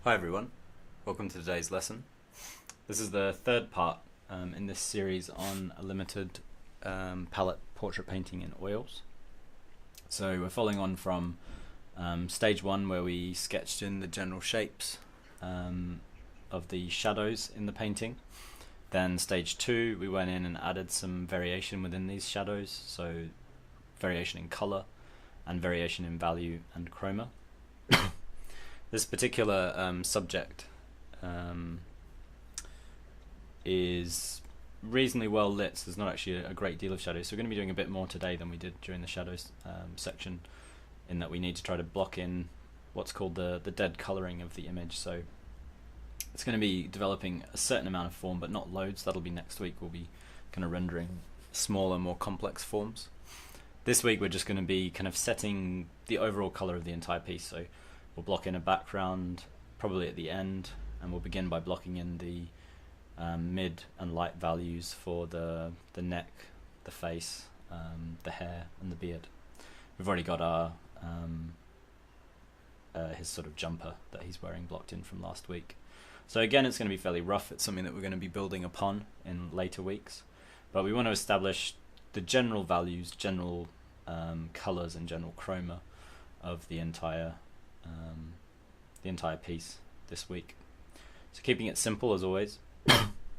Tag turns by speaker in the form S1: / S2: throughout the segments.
S1: Hi everyone, welcome to today's lesson. This is the third part in this series on a limited palette portrait painting in oils. So we're following on from stage one, where we sketched in the general shapes of the shadows in the painting. Then stage two, we went in and added some variation within these shadows, so variation in color and variation in value and chroma. This particular subject is reasonably well lit, so there's not actually a great deal of shadows. So we're going to be doing a bit more today than we did during the shadows section, in that we need to try to block in what's called the dead colouring of the image. So it's going to be developing a certain amount of form, but not loads. That'll be next week. We'll be kind of rendering smaller, more complex forms. This week we're just going to be kind of setting the overall colour of the entire piece. So we'll block in a background probably at the end, and we'll begin by blocking in the mid and light values for the neck, the face, the hair and the beard. We've already got our his sort of jumper that he's wearing blocked in from last week. So again, it's going to be fairly rough. It's something that we're going to be building upon in later weeks, but we want to establish the general values, general colours and general chroma of the entire piece this week. So keeping it simple as always.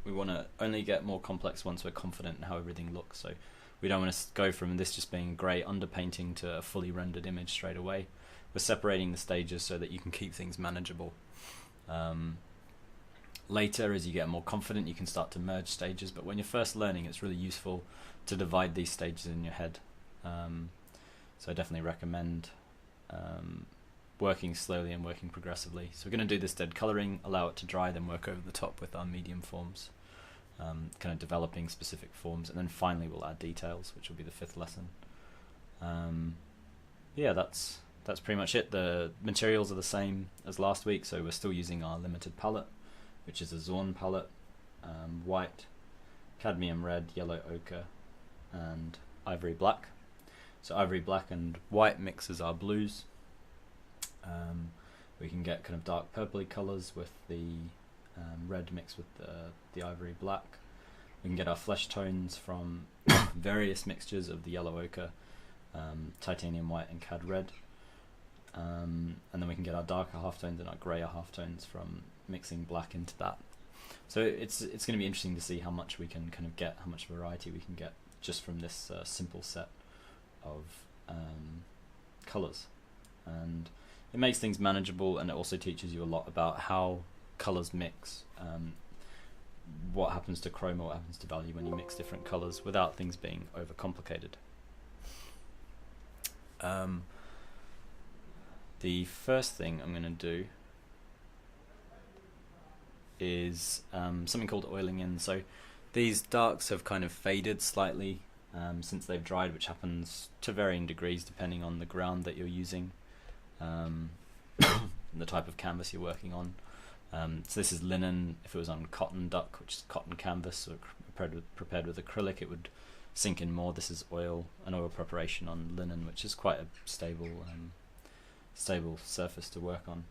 S1: We want to only get more complex once we're confident in how everything looks. So we don't want to go from this just being grey underpainting to a fully rendered image straight away. We're separating the stages so that you can keep things manageable. Later, as you get more confident, you can start to merge stages, but when you're first learning, it's really useful to divide these stages in your head. So I definitely recommend working slowly and working progressively. So we're going to do this dead colouring, allow it to dry, then work over the top with our medium forms, kind of developing specific forms, and then finally we'll add details, which will be the fifth lesson. Yeah, that's pretty much it. The materials are the same as last week, so we're still using our limited palette, which is a Zorn palette, white, cadmium red, yellow ochre, and ivory black. So ivory black and white mixes our blues. We can get kind of dark purpley colours with the red mixed with the ivory black. We can get our flesh tones from various mixtures of the yellow ochre, titanium white and cad red. And then we can get our darker halftones and our greyer halftones from mixing black into that. So it's going to be interesting to see how much we can kind of get, how much variety we can get just from this simple set of colours. And it makes things manageable, and it also teaches you a lot about how colours mix, what happens to chroma, what happens to value when you mix different colours without things being overcomplicated. The first thing I'm going to do is something called oiling in. So these darks have kind of faded slightly since they've dried, which happens to varying degrees depending on the ground that you're using, the type of canvas you're working on. So this is linen. If it was on cotton duck, which is cotton canvas, or prepared with acrylic, it would sink in more. This is oil, an oil preparation on linen, which is quite a stable surface to work on.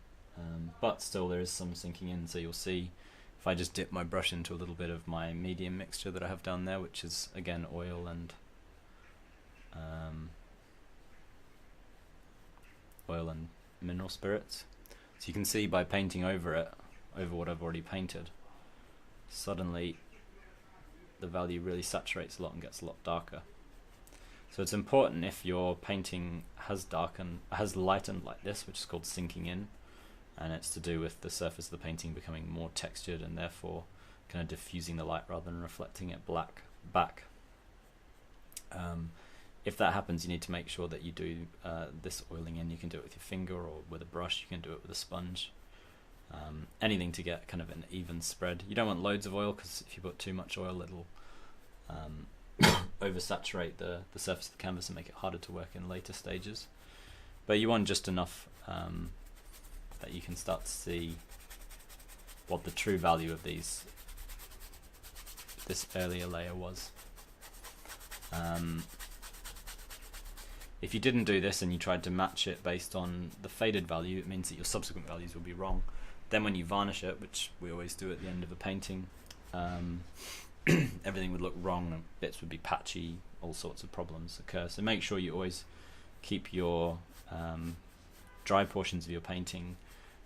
S1: But still there is some sinking in, so you'll see if I just dip my brush into a little bit of my medium mixture that I have down there, which is again oil and mineral spirits. So you can see by painting over what I've already painted, suddenly the value really saturates a lot and gets a lot darker. So it's important, if your painting has lightened like this, which is called sinking in, and it's to do with the surface of the painting becoming more textured and therefore kind of diffusing the light rather than reflecting it back. If that happens, you need to make sure that you do this oiling in. You can do it with your finger or with a brush. You can do it with a sponge. Anything to get kind of an even spread. You don't want loads of oil, because if you put too much oil, it'll oversaturate the surface of the canvas and make it harder to work in later stages. But you want just enough that you can start to see what the true value of this earlier layer was. If you didn't do this and you tried to match it based on the faded value, it means that your subsequent values will be wrong, Then when you varnish it, which we always do at the end of a painting, everything would look wrong, and bits would be patchy, all sorts of problems occur. So make sure you always keep your dry portions of your painting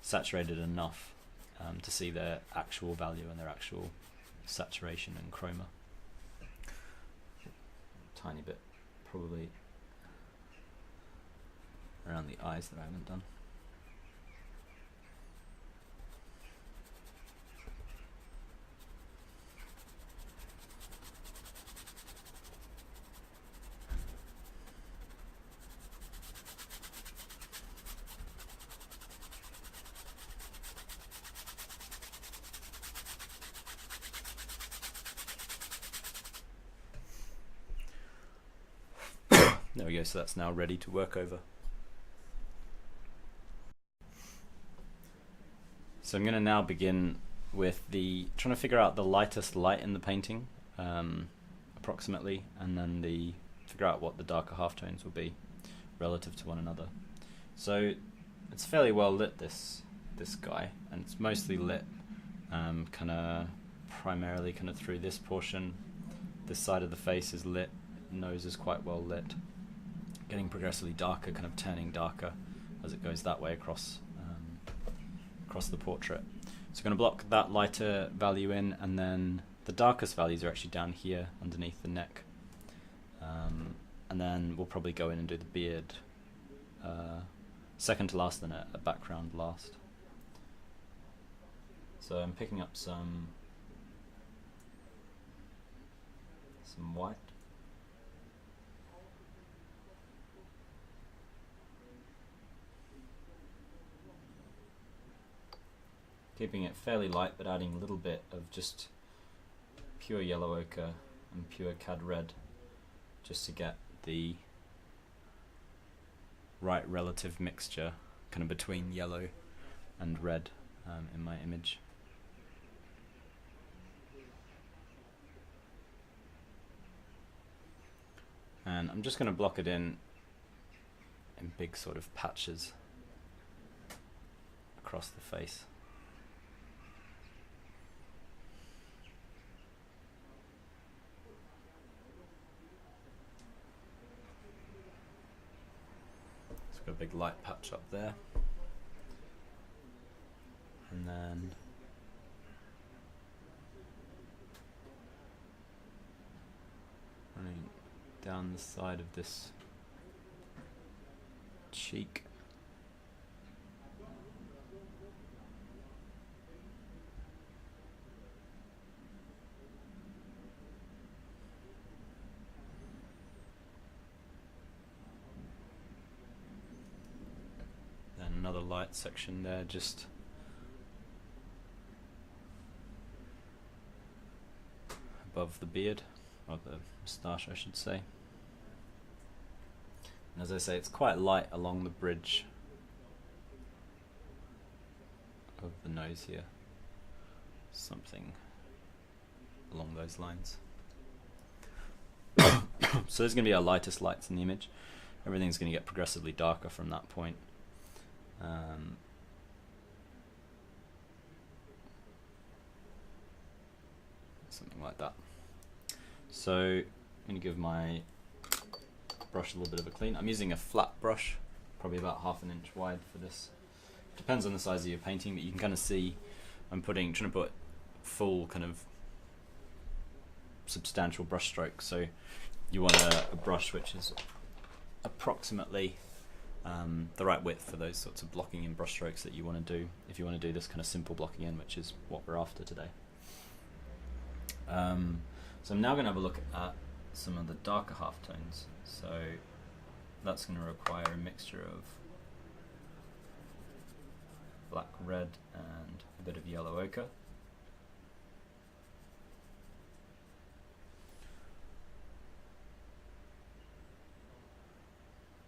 S1: saturated enough to see their actual value and their actual saturation and chroma. Tiny bit probably around the eyes that I haven't done. There we go, so that's now ready to work over. So I'm going to now begin with trying to figure out the lightest light in the painting, approximately, and then figure out what the darker halftones will be relative to one another. So it's fairly well lit, this guy, and it's mostly lit kind of primarily kind of through this portion. This side of the face is lit, nose is quite well lit, getting progressively darker, kind of turning darker as it goes that way across the portrait. So I'm going to block that lighter value in, and then the darkest values are actually down here underneath the neck, and then we'll probably go in and do the beard second to last, then a background last. So I'm picking up some white. Keeping it fairly light, but adding a little bit of just pure yellow ochre and pure cad red, just to get the right relative mixture kind of between yellow and red in my image. And I'm just going to block it in big sort of patches across the face. Got a big light patch up there, and then running down the side of this cheek. Another light section there, just above the beard, or the moustache I should say. And as I say, it's quite light along the bridge of the nose here, something along those lines. So there's going to be our lightest lights in the image. Everything's going to get progressively darker from that point. Something like that. So I'm going to give my brush a little bit of a clean. I'm using a flat brush, probably about 1/2 inch wide for this. Depends on the size of your painting, but you can kind of see I'm trying to put full kind of substantial brush strokes. So you want a brush which is approximately the right width for those sorts of blocking in brush strokes that you want to do if you want to do this kind of simple blocking in, which is what we're after today. So I'm now going to have a look at some of the darker halftones. So that's going to require a mixture of black, red, and a bit of yellow ochre.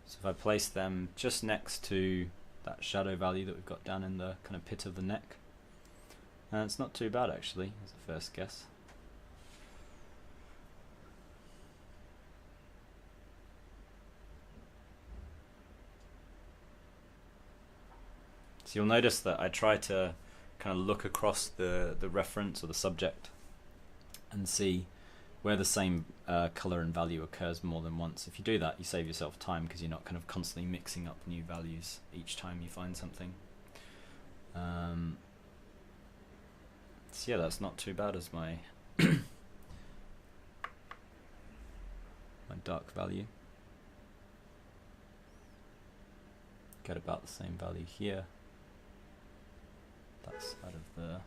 S1: So if I place them just next to that shadow value that we've got down in the kind of pit of the neck, and it's not too bad actually as a first guess. So you'll notice that I try to kind of look across the reference or the subject and see where the same color and value occurs more than once. If you do that, you save yourself time because you're not kind of constantly mixing up new values each time you find something. So yeah, that's not too bad as my my dark value. Get about the same value here. That side of the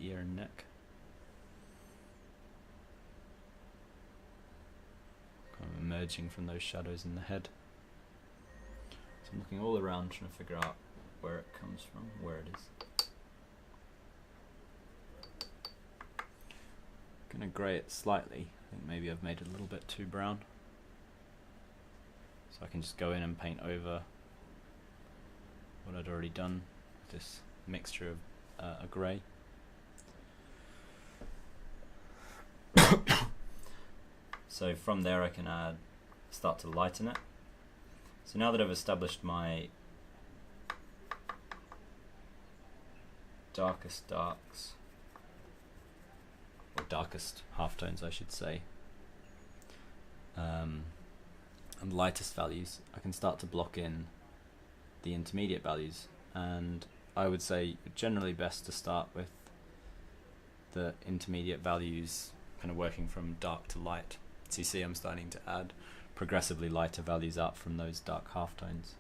S1: ear and neck. Kind of emerging from those shadows in the head. So I'm looking all around trying to figure out where it comes from, where it is. Gonna grey it slightly. I think maybe I've made it a little bit too brown. So I can just go in and paint over what I'd already done with this mixture of a grey. So from there I can start to lighten it. So now that I've established my darkest darks, or darkest halftones I should say, and lightest values, I can start to block in the intermediate values, and I would say generally best to start with the intermediate values kind of working from dark to light. So you see I'm starting to add progressively lighter values out from those dark halftones.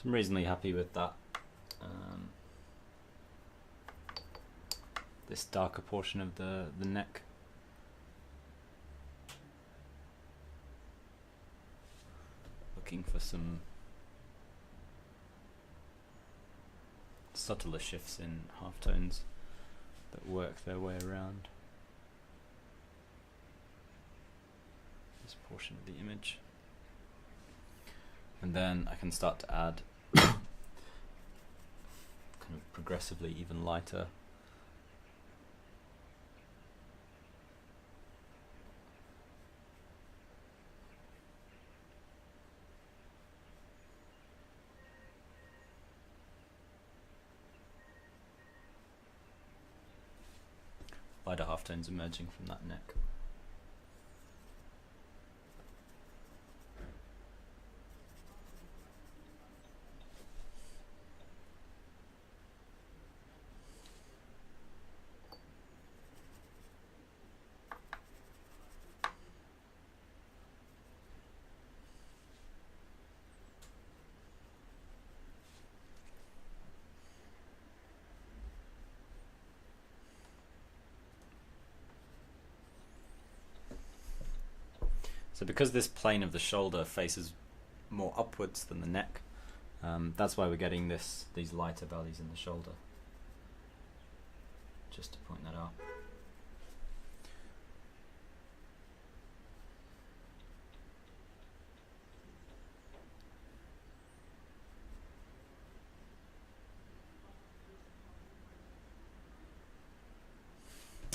S1: I'm reasonably happy with that. This darker portion of the neck. Looking for some subtler shifts in halftones that work their way around this portion of the image. And then I can start to add kind of progressively even lighter halftones emerging from that neck. So because this plane of the shoulder faces more upwards than the neck, that's why we're getting these lighter values in the shoulder. Just to point that out.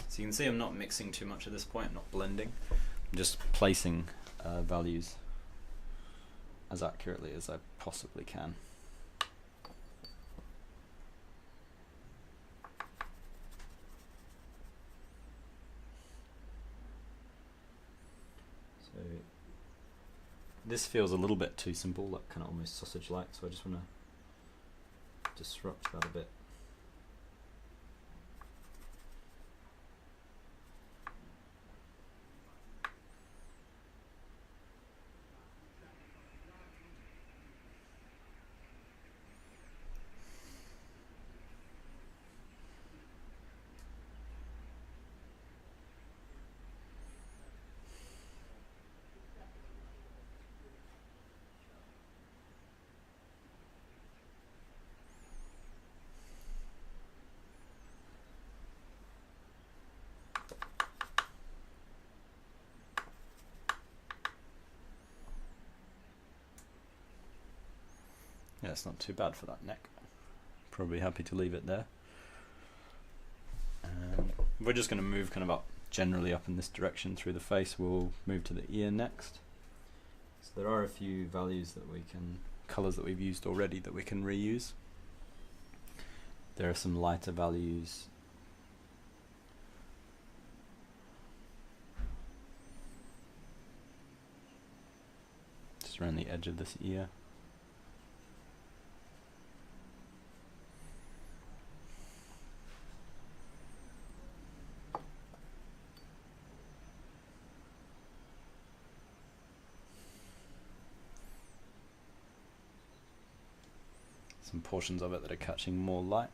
S1: So you can see I'm not mixing too much at this point, I'm not blending. I'm just placing values as accurately as I possibly can. So this feels a little bit too simple, like kind of almost sausage-like, so I just want to disrupt that a bit. Yeah, it's not too bad for that neck. Probably happy to leave it there. And we're just going to move kind of up, generally up in this direction through the face. We'll move to the ear next. So there are a few values that we can, colours that we've used already that we can reuse. There are some lighter values. Just around the edge of this ear. Some portions of it that are catching more light.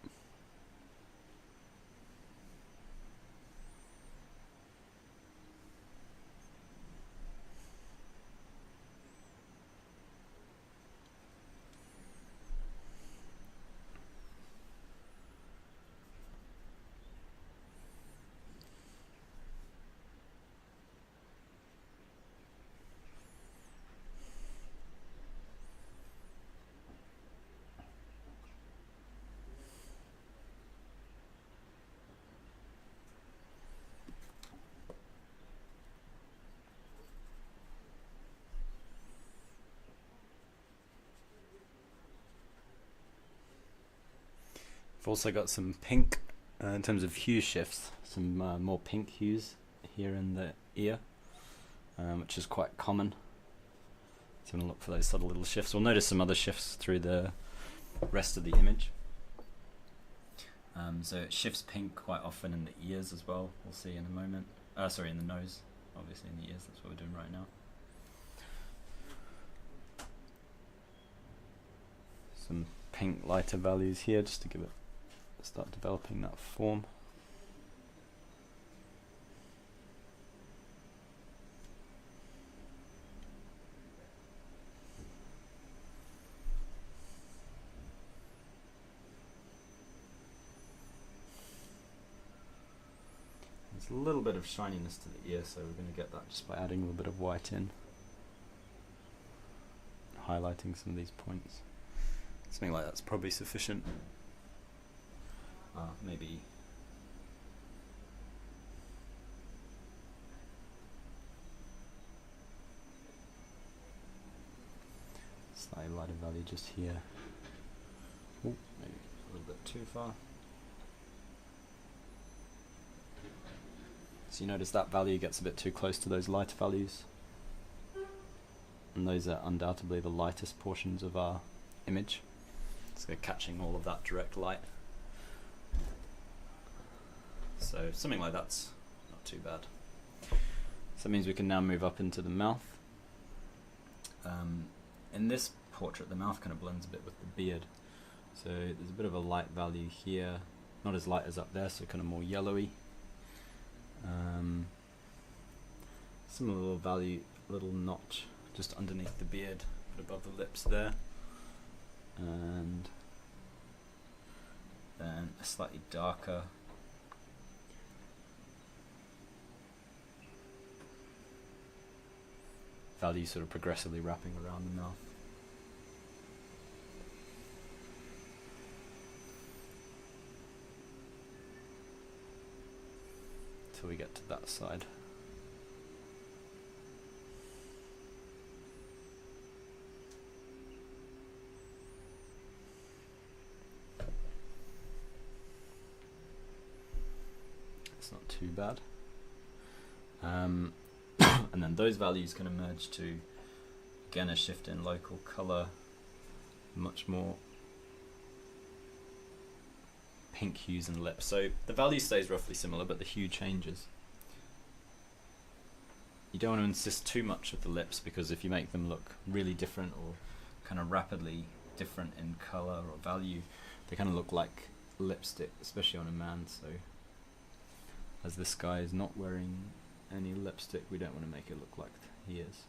S1: I've also got some pink in terms of hue shifts, some more pink hues here in the ear, which is quite common. So I'm going to look for those subtle little shifts. We'll notice some other shifts through the rest of the image. So it shifts pink quite often in the ears as well, we'll see in a moment. Sorry, in the nose, obviously in the ears, that's what we're doing right now. Some pink lighter values here just to give it, start developing that form. There's a little bit of shininess to the ear, so we're going to get that just by adding a little bit of white in, highlighting some of these points. Something like that's probably sufficient. Maybe slightly lighter value just here. Ooh, maybe a little bit too far. So you notice that value gets a bit too close to those lighter values, and those are undoubtedly the lightest portions of our image. So they're catching all of that direct light. So something like that's not too bad. So that means we can now move up into the mouth. In this portrait, the mouth kind of blends a bit with the beard. So there's a bit of a light value here, not as light as up there, so kind of more yellowy. Some little value, little notch just underneath the beard, but above the lips there. And then a slightly darker value sort of progressively wrapping around the mouth. Till we get to that side. It's not too bad. And then those values can emerge to again a shift in local colour, much more pink hues in the lips. So the value stays roughly similar, but the hue changes. You don't want to insist too much with the lips, because if you make them look really different or kind of rapidly different in colour or value, they kind of look like lipstick, especially on a man. So as this guy is not wearing any lipstick, we don't want to make it look like he is.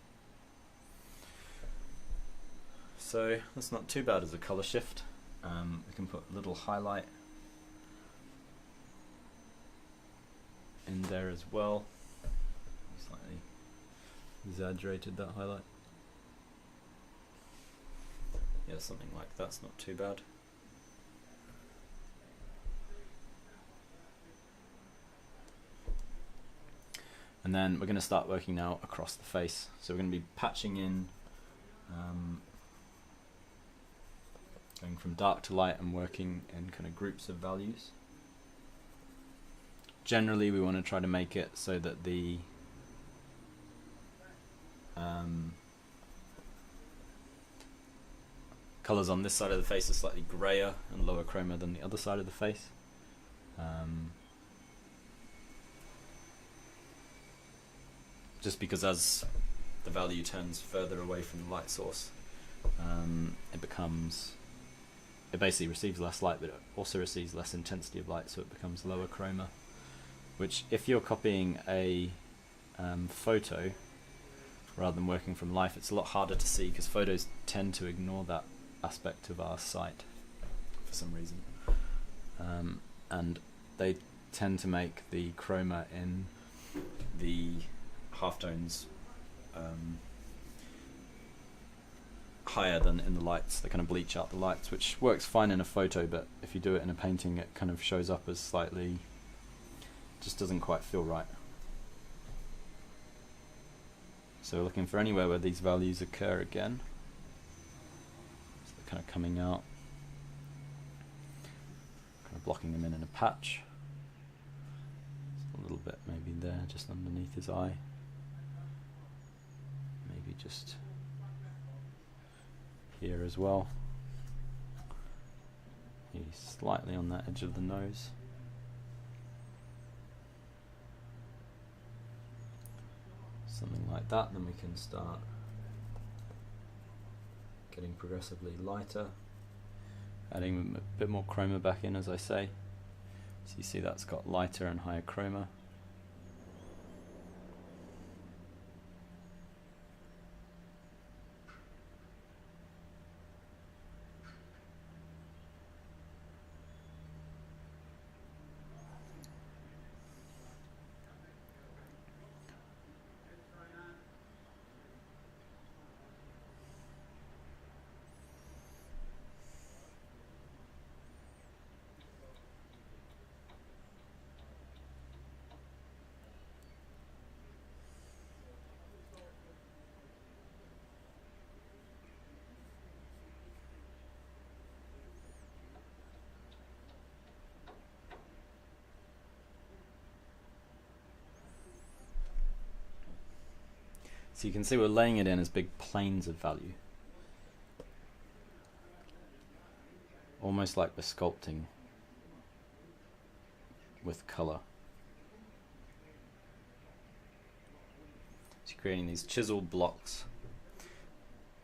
S1: So that's not too bad as a colour shift. We can put a little highlight in there as well. Slightly exaggerated that highlight. Yeah, something like that's not too bad. And then we're going to start working now across the face. So we're going to be patching in, going from dark to light and working in kind of groups of values. Generally we want to try to make it so that the colours on this side of the face are slightly grayer and lower chroma than the other side of the face. Just because as the value turns further away from the light source, it basically receives less light, but it also receives less intensity of light, so it becomes lower chroma, which if you're copying a photo rather than working from life, it's a lot harder to see, because photos tend to ignore that aspect of our sight for some reason, and they tend to make the chroma in the halftones higher than in the lights. They kind of bleach out the lights, which works fine in a photo, but if you do it in a painting, it kind of shows up as slightly, just doesn't quite feel right. So we're looking for anywhere where these values occur again. So they're kind of coming out, kind of blocking them in a patch. Just a little bit maybe there, just underneath his eye. Maybe just here as well. Maybe slightly on that edge of the nose. Something like that. Then we can start getting progressively lighter, adding a bit more chroma back in, as I say. So you see that's got lighter and higher chroma. So you can see we're laying it in as big planes of value, almost like we're sculpting with colour. So you're creating these chiseled blocks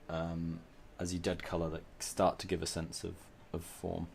S1: as you dead colour that start to give a sense of form.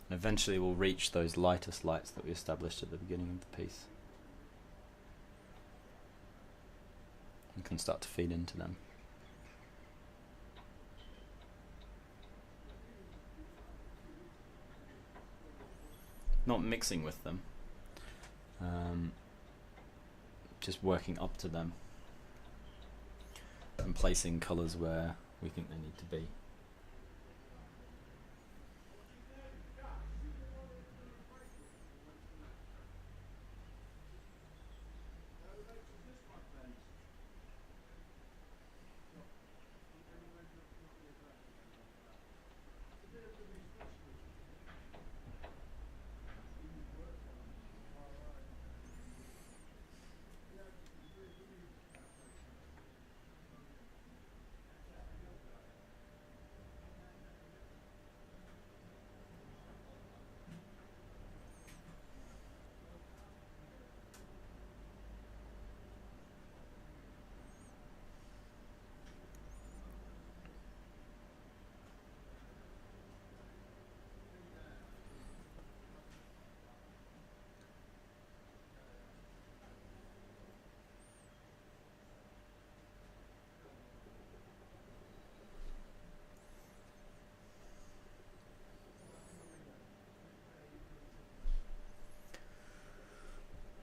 S1: And eventually we'll reach those lightest lights that we established at the beginning of the piece. And can start to feed into them. Not mixing with them, just working up to them and placing colours where we think they need to be.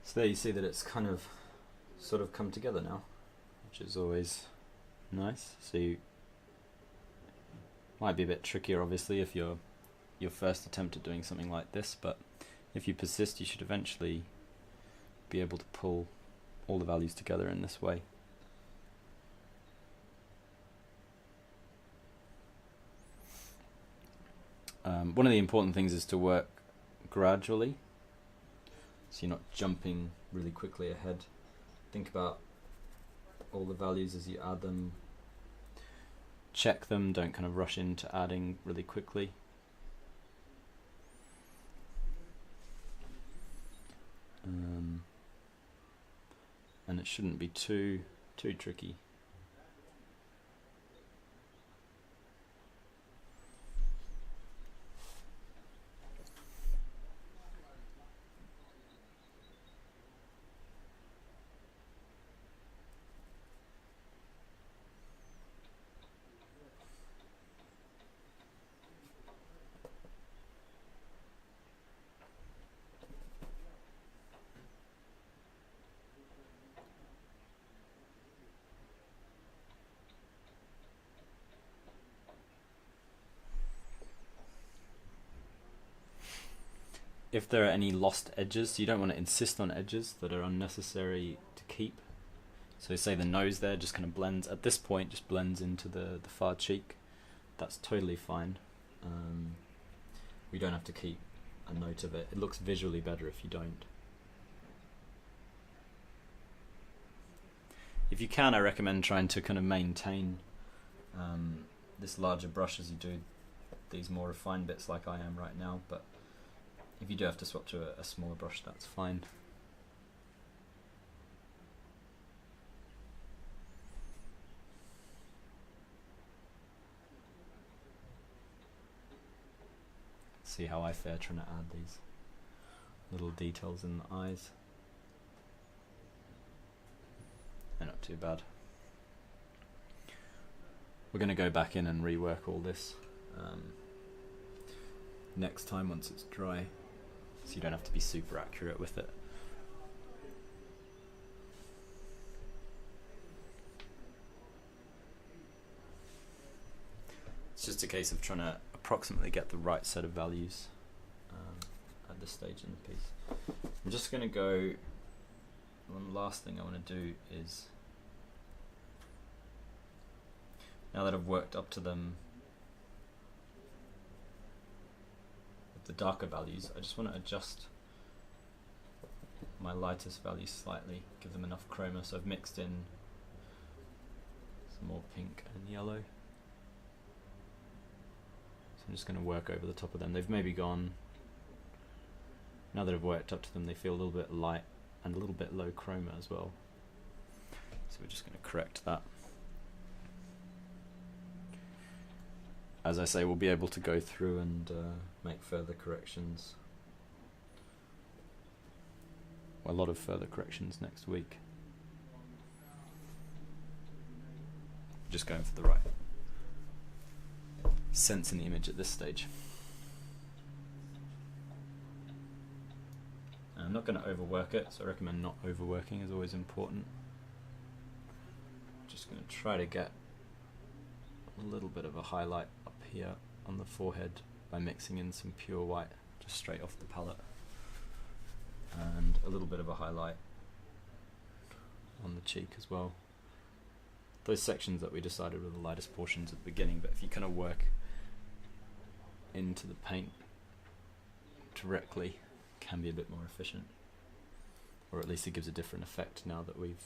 S1: So there you see that it's kind of sort of come together now, which is always nice. So you might be a bit trickier obviously if you're your first attempt at doing something like this, but if you persist you should eventually be able to pull all the values together in this way. One of the important things is to work gradually, so you're not jumping really quickly ahead. Think about all the values as you add them. Check them, don't kind of rush into adding really quickly. And it shouldn't be too tricky. If there are any lost edges, you don't want to insist on edges that are unnecessary to keep. So say the nose there just kind of blends, at this point just blends into the far cheek. That's totally fine. We don't have to keep a note of it. It looks visually better if you don't. If you can, I recommend trying to kind of maintain this larger brush as you do these more refined bits like I am right now, but if you do have to swap to a smaller brush, that's fine. See how I fare trying to add these little details in the eyes. They're not too bad. We're going to go back in and rework all this next time once it's dry, so you don't have to be super accurate with it. It's just a case of trying to approximately get the right set of values at this stage in the piece. I'm just going to go, one last thing I want to do is, now that I've worked up to them with the darker values, I just want to adjust my lightest values slightly, give them enough chroma. So I've mixed in some more pink and yellow. So I'm just going to work over the top of them. They've maybe gone, now that I've worked up to them, they feel a little bit light and a little bit low chroma as well. So we're just going to correct that. As I say, we'll be able to go through and make further corrections. Well, a lot of further corrections next week. just going for the right sense in the image at this stage. I'm not going to overwork it, so I recommend not overworking is always important. Just going to try to get a little bit of a highlight up here on the forehead by mixing in some pure white just straight off the palette, and a little bit of a highlight on the cheek as well. Those sections that we decided were the lightest portions at the beginning, but if you kind of work into the paint directly, it can be a bit more efficient, or at least it gives a different effect now that we've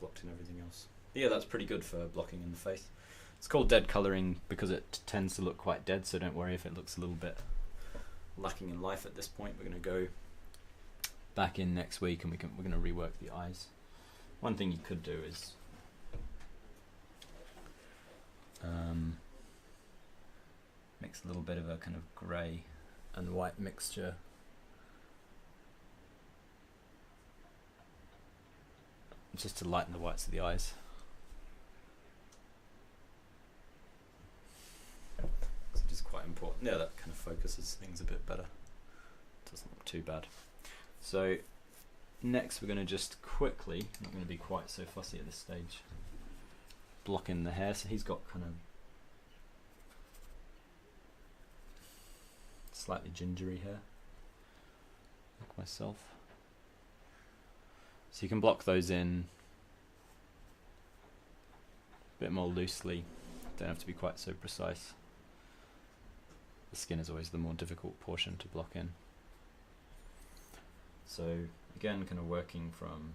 S1: blocked in everything else. But yeah, that's pretty good for blocking in the face. It's called dead colouring because it tends to look quite dead, so don't worry if it looks a little bit lacking in life at this point. We're going to go back in next week and we're going to rework the eyes. One thing you could do is mix a little bit of a kind of grey and white mixture just to lighten the whites of the eyes. It is quite important. Yeah, that kind of focuses things a bit better. Doesn't look too bad. So next we're going to just quickly, not going to be quite so fussy at this stage, block in the hair. So he's got kind of slightly gingery hair, like myself. So you can block those in a bit more loosely, don't have to be quite so precise. The skin is always the more difficult portion to block in. So again, kind of working from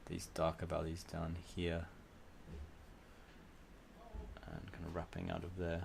S1: these darker valleys down here and kind of wrapping out of there.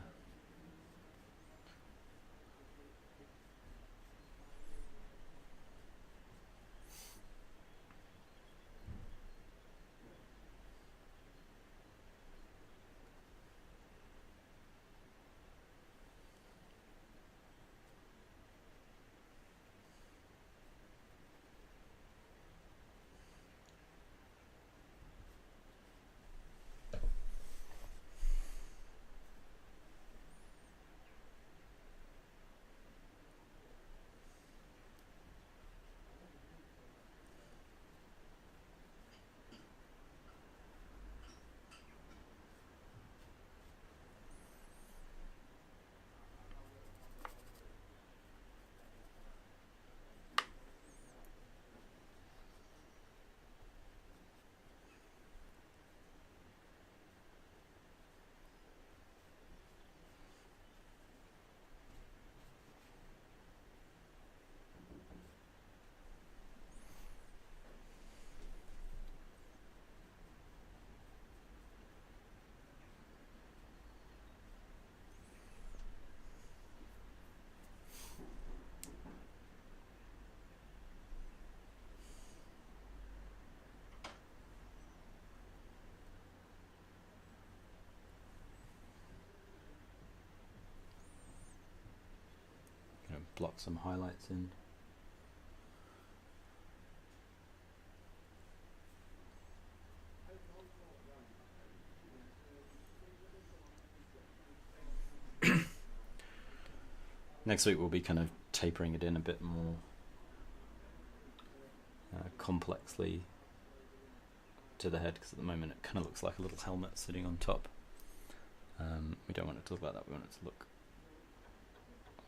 S1: Block some highlights in. Next week we'll be kind of tapering it in a bit more complexly to the head, because at the moment it kind of looks like a little helmet sitting on top. We don't want it to look like that, we want it to look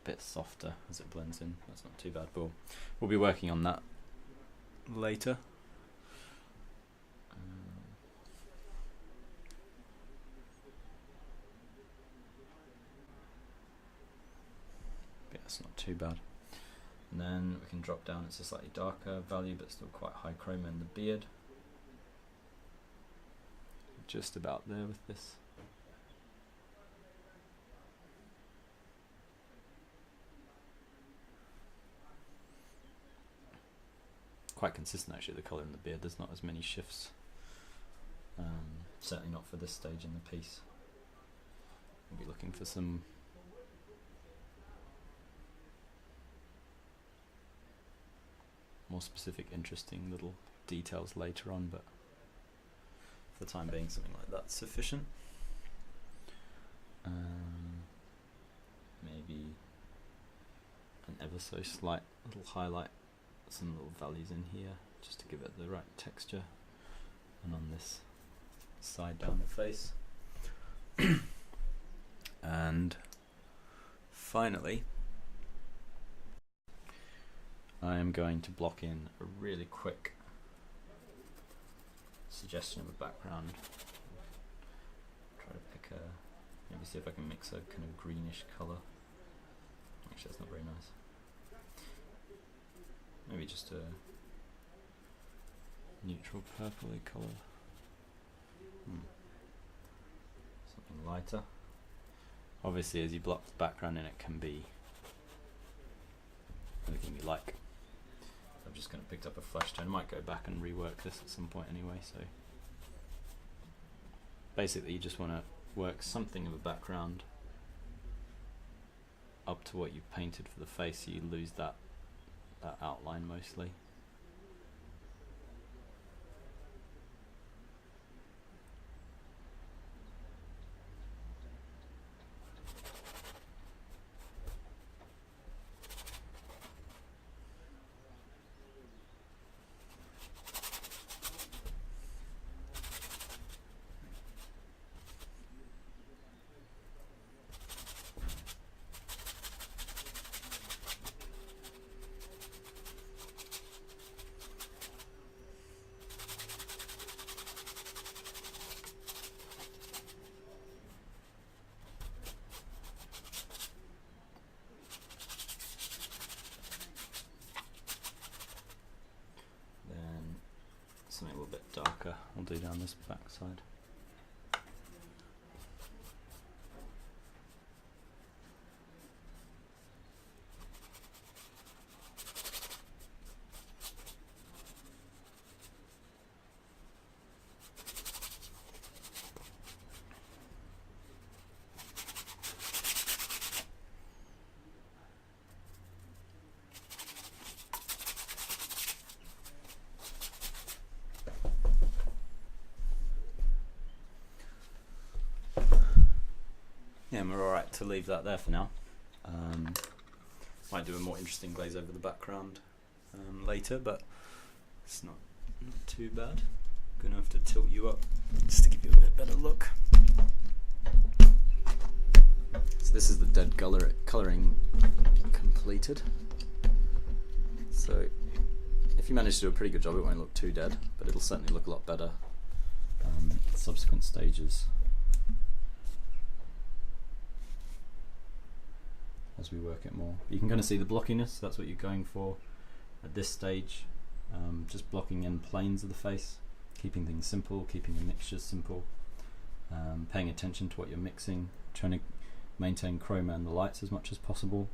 S1: bit softer as it blends in. That's not too bad, but we'll be working on that later. Yeah, it's not too bad. And then we can drop down. It's a slightly darker value but still quite high chroma in the beard. Just about there with this. Quite consistent actually, the colour in the beard. There's not as many shifts, certainly not for this stage in the piece. We'll be looking for some more more specific, interesting little details later on, but for the time being, something like that's sufficient. Maybe an ever so slight little highlight, some little values in here, just to give it the right texture, and on this side down the face. And finally, I am going to block in a really quick suggestion of a background. Try to pick a, maybe see if I can mix a kind of greenish colour. Actually, that's not very nice. Maybe just a neutral purpley colour. Something lighter. Obviously, as you block the background in, it can be anything you like. I'm just going to pick up a flesh tone. I might go back and rework this at some point anyway. So basically, you just want to work something of a background up to what you've painted for the face, so you lose that outline mostly. Something a little bit darker I'll do down this back side. Yeah, and we're alright to leave that there for now. Might do a more interesting glaze over the background later, but it's not too bad. Gonna have to tilt you up just to give you a bit better look. So this is the dead colouring completed. So if you manage to do a pretty good job, it won't look too dead, but it'll certainly look a lot better at subsequent stages as we work it more. You can kind of see the blockiness, that's what you're going for at this stage. Just blocking in planes of the face, keeping things simple, keeping the mixtures simple, paying attention to what you're mixing, trying to maintain chroma and the lights as much as possible.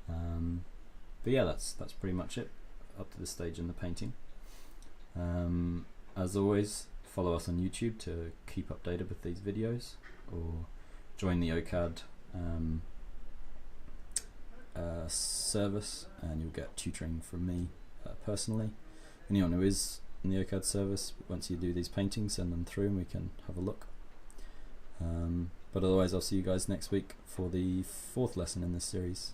S1: But yeah, that's pretty much it up to this stage in the painting. As always, follow us on YouTube to keep updated with these videos, or join the OCAD service and you'll get tutoring from me personally. Anyone who is in the OCAD service, once you do these paintings, send them through and we can have a look. But otherwise, I'll see you guys next week for the 4th lesson in this series.